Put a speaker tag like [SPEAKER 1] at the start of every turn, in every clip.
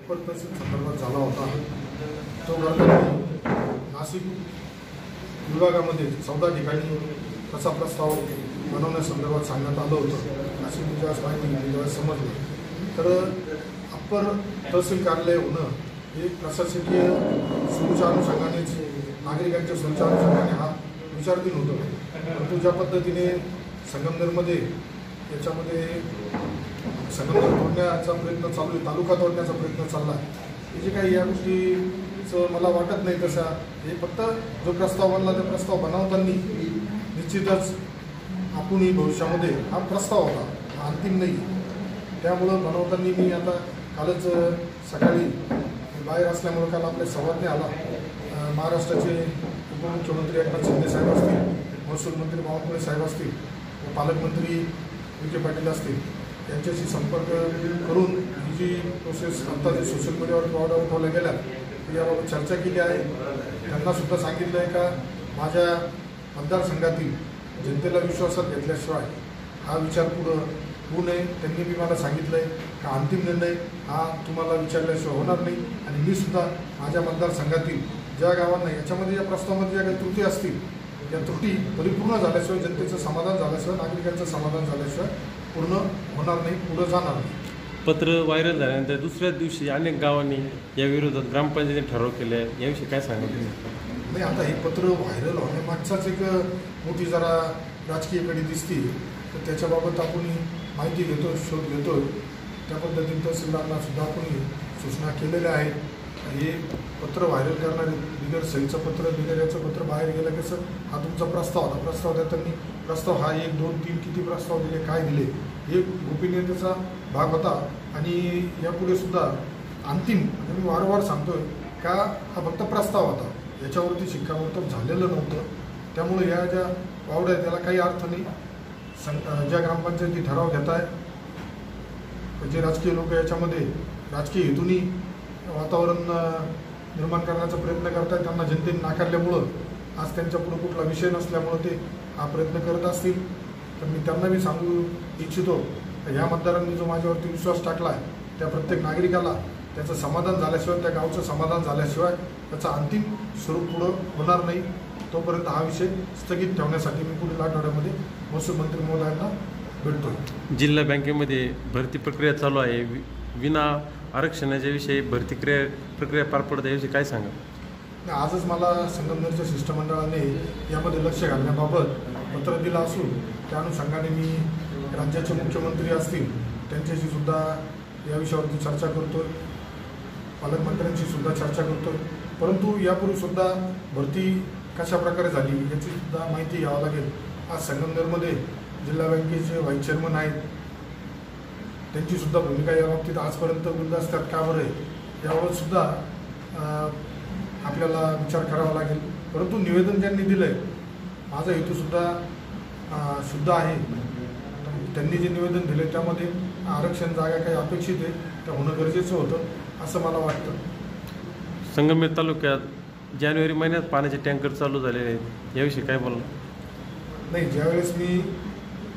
[SPEAKER 1] तहसील संदर्भात झाला होता। तो गटाने नाशिक विभागामध्ये 14 ठिकाणी तसा प्रस्ताव बनवण्यासंदर्भात सांगण्यात आलं होतं। अशी ज्यावेळेस माहिती ज्यावेळेस समजलं तर अप्पर तहसील कार्यालय होणं हे प्रशासकीय सोयीच्या अनुषंगानेच नागरिकांच्या सोयीच्या अनुषंगाने हा विचाराधीन होतं। परंतु ज्या पद्धतीने संगमनेरमध्ये याच्यामध्ये संगमनेर तोडण्याचा प्रयत्न चालू आहे, तालुका तोडण्याचा प्रयत्न चालला आहे, जे काही या गोष्टीचं मला वाटत नाही तसा हे फक्त जो प्रस्ताव बनला त्या प्रस्ताव बनवताना निश्चितच आपणही भविष्यामध्ये हा प्रस्ताव होता, हा अंतिम नाही। त्यामुळं बनवताना मी आता कालच सकाळी बाहेर असल्यामुळे काल आपल्या संवादने आला महाराष्ट्राचे उपमुख्यमंत्री एकनाथ शिंदे साहेब असतील, महसूल मंत्री बावनकुळे साहेब असतील, पालकमंत्री विखे पाटील असतील, यांच्याशी संपर्क करून ही जी प्रोसेस आता जे सोशल मीडियावर पावडा उठवल्या गेल्या याबाबत चर्चा केली आहे। त्यांनासुद्धा सांगितलं आहे का माझ्या मतदारसंघातील जनतेला विश्वासात घेतल्याशिवाय हा विचार पुढं होऊ नये। त्यांनी मी मला सांगितलं आहे का अंतिम निर्णय हा तुम्हाला विचारल्याशिवाय होणार नाही आणि मी सुद्धा माझ्या मतदारसंघातील ज्या गावांना याच्यामध्ये या प्रस्तावामध्ये ज्या काही त्रुटी असतील या त्रुटी परिपूर्ण झाल्याशिवाय, जनतेचं समाधान झाल्याशिवाय, नागरिकांचं समाधान झाल्याशिवाय पूर्ण होणार नाही, पुढं जाणार नाही।
[SPEAKER 2] पत्र व्हायरल झाल्यानंतर दुसऱ्याच दिवशी अनेक गावांनी या विरोधात ग्रामपंचायतीने ठराव केले आहे, याविषयी काय सांगितलं?
[SPEAKER 1] नाही, आता हे पत्र व्हायरल होण्यामागचाच एक मोठी जरा राजकीय कडी दिसते, तर त्याच्याबाबत आपण माहिती घेतो, शोध घेतो। त्या पद्धतीने तहसीलदारांना सुद्धा आपण सूचना केलेल्या आहेत। हे पत्र व्हायरल करणारे बिगर सहीचं पत्र, बिगर याचं पत्र बाहेर गेलं कसं, हा तुमचा प्रस्ताव होता, प्रस्ताव देताना प्रस्ताव हा 1, 2, 3 किती प्रस्ताव दिले, काय दिले, हे गोपनीयतेचा भाग होता। आणि यापुढे सुद्धा अंतिम मी वारंवार सांगतोय का हा फक्त प्रस्ताव होता, याच्यावरती शिक्कामोर्तब झालेलं नव्हतं। त्यामुळे या ज्या वावड्या त्याला काही अर्थ नाही। ज्या ग्रामपंचायती ठराव घेत आहे, जे राजकीय लोक याच्यामध्ये राजकीय हेतूनी वातावरण निर्माण करण्याचा प्रयत्न करतात, त्यांना जनतेने नाकारल्यामुळं आज त्यांच्या पुढे कुठला विषय नसल्यामुळं ते हा प्रयत्न करत असतील। तर मी त्यांना मी सांगू इच्छितो ह्या मतदारांनी जो माझ्यावरती विश्वास टाकला आहे त्या प्रत्येक नागरिकाला त्याचं समाधान झाल्याशिवाय, त्या गावचं समाधान झाल्याशिवाय त्याचं अंतिम स्वरूप पुढं होणार नाही। तोपर्यंत हा विषय स्थगित ठेवण्यासाठी मी पुढील आठवड्यामध्ये महसूल मंत्री महोदयांना भेटतो।
[SPEAKER 2] जिल्हा बँकेमध्ये भरती प्रक्रिया चालू आहे, विना आरक्षणाच्या विषयी भरती प्रक्रिया पार पडत याविषयी काय सांगा?
[SPEAKER 1] आजच मला संगमनेरच्या शिष्टमंडळाने यामध्ये लक्ष घालण्याबाबत पत्र दिलं असून त्या अनुषंगाने मी राज्याचे मुख्यमंत्री असतील त्यांच्याशी सुद्धा या विषयावरती चर्चा करतोय, पालकमंत्र्यांशी सुद्धा चर्चा करतोय। परंतु यापूर्वी सुद्धा भरती कशा प्रकारे झाली याची सुद्धा माहिती घ्यावं लागेल। आज संगमनेरमध्ये जिल्हा बँकेचे व्हाईस चेअरमन आहेत, त्यांची सुद्धा भूमिका या बाबतीत आजपर्यंत गुलदस्त्यात का बरं आहे यावर सुद्धा आपल्याला विचार करावा लागेल। परंतु निवेदन ज्यांनी दिलं आहे माझा हेतूसुद्धा शुद्ध आहे। त्यांनी जे निवेदन दिले त्यामध्ये आरक्षण जागा काही अपेक्षित आहे त्या होणं गरजेचं होतं असं मला वाटतं।
[SPEAKER 2] संगमनेर तालुक्यात जानेवारी महिन्यात पाण्याचे टँकर चालू झालेले आहेत, याविषयी काय बोलणार?
[SPEAKER 1] नाही, ज्यावेळेस मी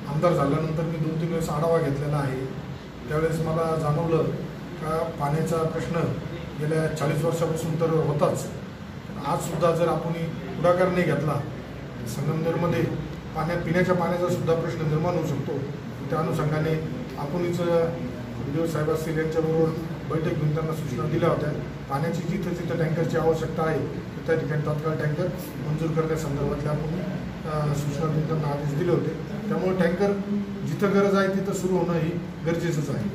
[SPEAKER 1] आमदार झाल्यानंतर मी 2-3 वेळेस आढावा घेतलेला आहे, त्यावेळेस मला जाणवलं का पाण्याचा प्रश्न गेल्या 40 वर्षापासून तर होताच, आजसुद्धा जर आपण पुढाकार नाही घेतला संगमनेरमध्ये पिण्याच्या पाण्याचा सुद्धा प्रश्न निर्माण होऊ शकतो। त्या अनुषंगाने आपणच व्हिडिओ साहेब असतील यांच्याबरोबर बैठक घेऊन त्यांना सूचना दिल्या होत्या। पाण्याची जिथं जिथं टँकरची आवश्यकता आहे त्या ठिकाणी तात्काळ टँकर मंजूर करण्यासंदर्भातल्या आपण सूचना देऊन त्यांना आदेश दिले होते। त्यामुळे टँकर जिथं गरज आहे तिथं सुरू होणं ही गरजेचंच आहे।